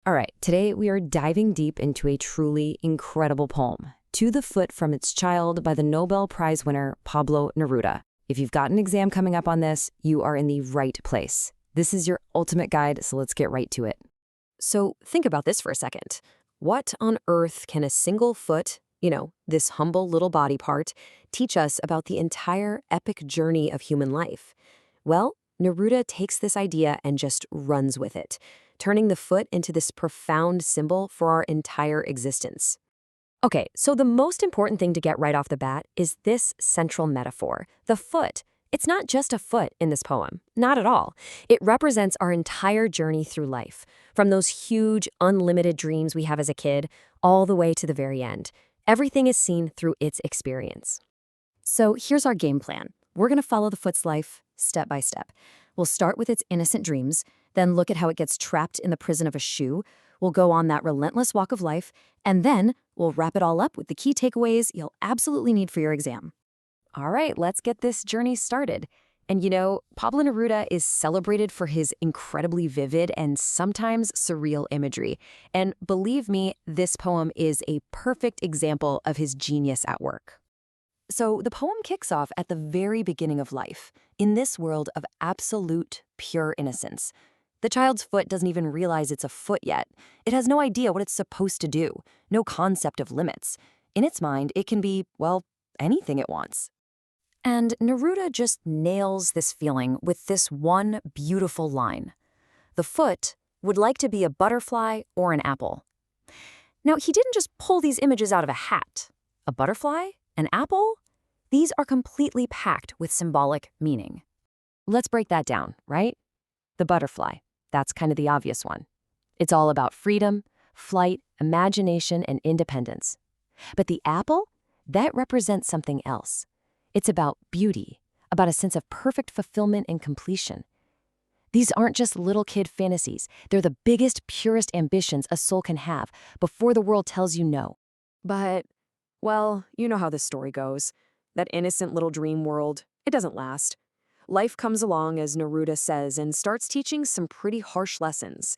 All right, today we are diving deep into a truly incredible poem, To the Foot from Its Child by the Nobel Prize winner Pablo Neruda. If you've got an exam coming up on this, you are in the right place. This is your ultimate guide, so let's get right to it. So think about this for a second. What on earth can a single foot, this humble little body part, teach us about the entire epic journey of human life? Well, Neruda takes this idea and just runs with it, turning the foot into this profound symbol for our entire existence. Okay, so the most important thing to get right off the bat is this central metaphor, the foot. It's not just a foot in this poem, not at all. It represents our entire journey through life, from those huge, unlimited dreams we have as a kid, all the way to the very end. Everything is seen through its experience. So here's our game plan. We're going to follow the foot's life step by step. We'll start with its innocent dreams, then look at how it gets trapped in the prison of a shoe. We'll go on that relentless walk of life, and then we'll wrap it all up with the key takeaways you'll absolutely need for your exam. All right, let's get this journey started. And Pablo Neruda is celebrated for his incredibly vivid and sometimes surreal imagery. And believe me, this poem is a perfect example of his genius at work. So the poem kicks off at the very beginning of life, in this world of absolute, pure innocence. The child's foot doesn't even realize it's a foot yet. It has no idea what it's supposed to do, no concept of limits. In its mind, it can be, anything it wants. And Neruda just nails this feeling with this one beautiful line. The foot would like to be a butterfly or an apple. Now, he didn't just pull these images out of a hat. A butterfly? An apple? These are completely packed with symbolic meaning. Let's break that down, right? The butterfly, that's kind of the obvious one. It's all about freedom, flight, imagination, and independence. But the apple, that represents something else. It's about beauty, about a sense of perfect fulfillment and completion. These aren't just little kid fantasies. They're the biggest, purest ambitions a soul can have before the world tells you no. But, you know how this story goes. That innocent little dream world, it doesn't last. Life comes along, as Neruda says, and starts teaching some pretty harsh lessons.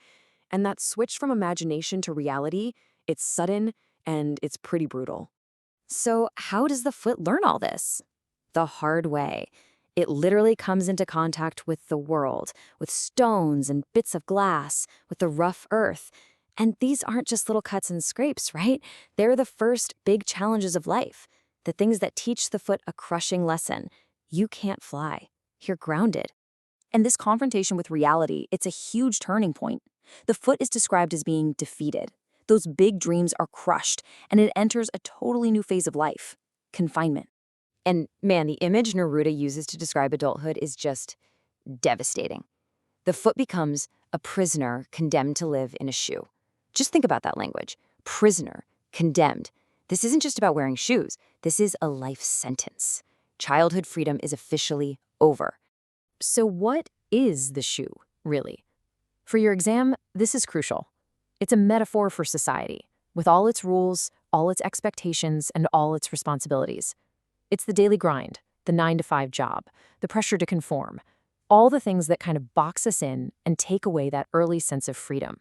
And that switch from imagination to reality, it's sudden and it's pretty brutal. So how does the foot learn all this? The hard way. It literally comes into contact with the world, with stones and bits of glass, with the rough earth. And these aren't just little cuts and scrapes, right? They're the first big challenges of life, the things that teach the foot a crushing lesson. You can't fly. You're grounded. And this confrontation with reality, it's a huge turning point. The foot is described as being defeated. Those big dreams are crushed, and it enters a totally new phase of life, confinement. And man, the image Neruda uses to describe adulthood is just devastating. The foot becomes a prisoner condemned to live in a shoe. Just think about that language. Prisoner, condemned. This isn't just about wearing shoes. This is a life sentence. Childhood freedom is officially over. So what is the shoe, really? For your exam, this is crucial. It's a metaphor for society, with all its rules, all its expectations, and all its responsibilities. It's the daily grind, the 9-to-5 job, the pressure to conform, all the things that kind of box us in and take away that early sense of freedom.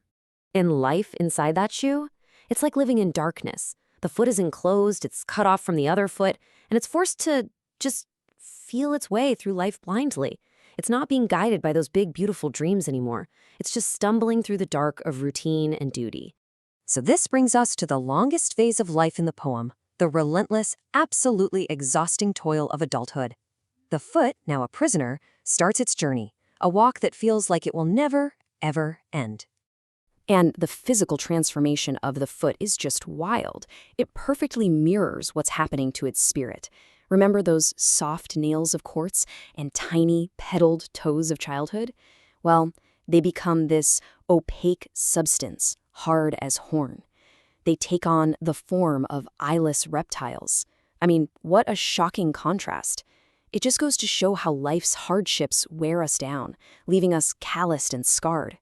In life inside that shoe, it's like living in darkness. The foot is enclosed, it's cut off from the other foot, and it's forced to just feel its way through life blindly. It's not being guided by those big, beautiful dreams anymore. It's just stumbling through the dark of routine and duty. So this brings us to the longest phase of life in the poem, the relentless, absolutely exhausting toil of adulthood. The foot, now a prisoner, starts its journey, a walk that feels like it will never, ever end. And the physical transformation of the foot is just wild. It perfectly mirrors what's happening to its spirit. Remember those soft nails of quartz and tiny, petaled toes of childhood? Well, they become this opaque substance, hard as horn. They take on the form of eyeless reptiles. I mean, what a shocking contrast. It just goes to show how life's hardships wear us down, leaving us calloused and scarred.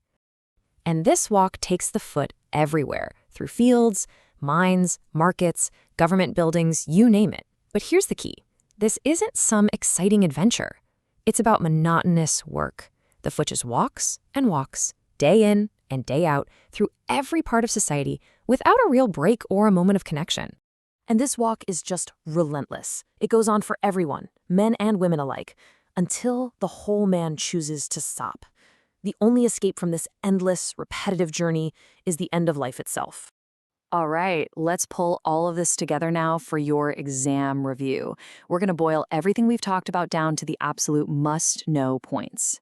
And this walk takes the foot everywhere, through fields, mines, markets, government buildings, you name it. But here's the key. This isn't some exciting adventure. It's about monotonous work. The foot just walks and walks, day in and day out through every part of society without a real break or a moment of connection. And this walk is just relentless. It goes on for everyone, men and women alike, until the whole man chooses to stop. The only escape from this endless, repetitive journey is the end of life itself. All right, let's pull all of this together now for your exam review. We're going to boil everything we've talked about down to the absolute must-know points.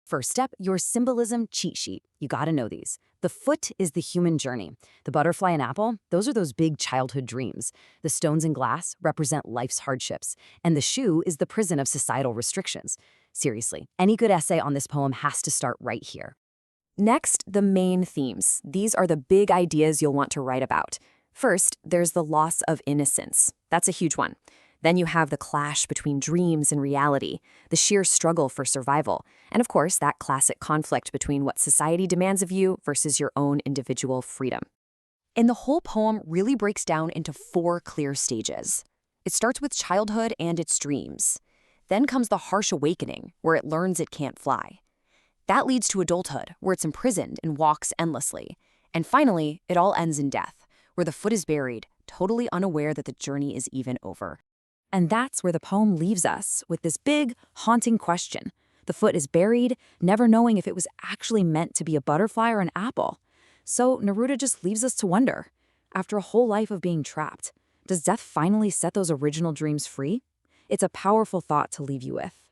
First step, your symbolism cheat sheet. You got to know these. The foot is the human journey. The butterfly and apple, those are those big childhood dreams. The stones and glass represent life's hardships. And the shoe is the prison of societal restrictions. Seriously, any good essay on this poem has to start right here. Next, the main themes. These are the big ideas you'll want to write about. First, there's the loss of innocence. That's a huge one. Then you have the clash between dreams and reality, the sheer struggle for survival, and of course, that classic conflict between what society demands of you versus your own individual freedom. And the whole poem really breaks down into 4 clear stages. It starts with childhood and its dreams. Then comes the harsh awakening, where it learns it can't fly. That leads to adulthood, where it's imprisoned and walks endlessly. And finally, it all ends in death, where the foot is buried, totally unaware that the journey is even over. And that's where the poem leaves us, with this big, haunting question. The foot is buried, never knowing if it was actually meant to be a butterfly or an apple. So Neruda just leaves us to wonder. After a whole life of being trapped, does death finally set those original dreams free? It's a powerful thought to leave you with.